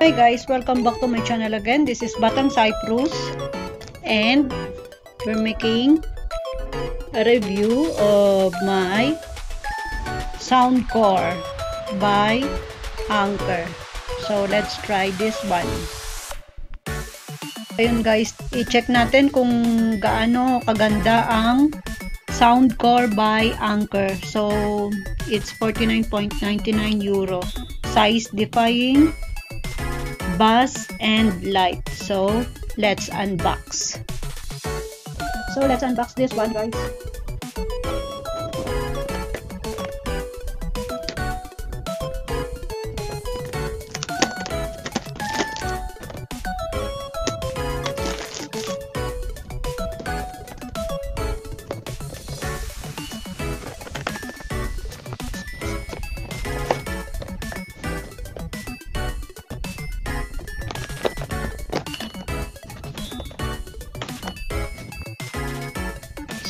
Hi guys, welcome back to my channel again. This is Batang Cyprus and we're making a review of my Soundcore by Anker. So let's try this one. Ayun guys, i-check natin kung gaano kaganda ang Soundcore by Anker. So it's 49.99 euro. Size defying, bass and light. So let's unbox. This one guys.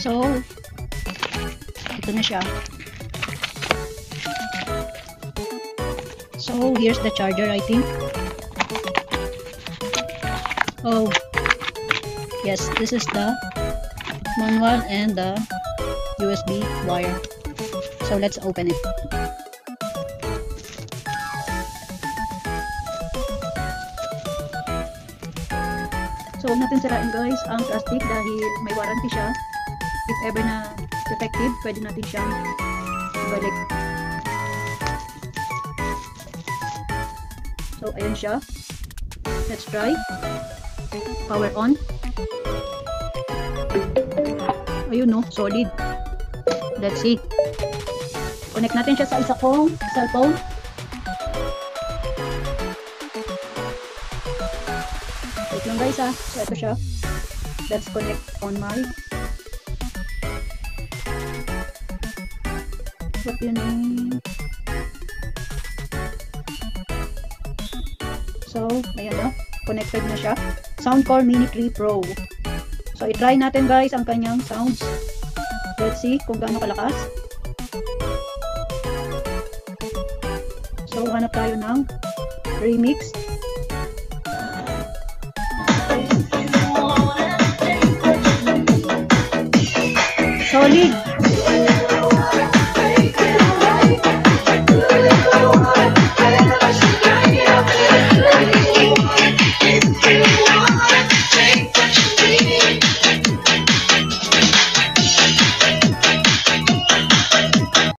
So, ito na siya. So, here's the charger, I think. Oh, yes, this is the manual and the USB wire. So, let's open it. So, huwag natin sirain guys ang plastic dahil may warranty siya. If ever na defective, pwede natin siyang ibalik. So, ayan siya. Let's try. Power on. Ayun no, solid. Let's see. Connect natin siya sa isa kong cellphone. Wait lang guys ha. So, ito siya. Let's connect on my what you name. So, ayan na. Connected na siya. Soundcore Mini 3 Pro. So, i-try natin guys ang kanyang sounds. Let's see kung gaano kalakas. So, hanap tayo ng remix. Solid!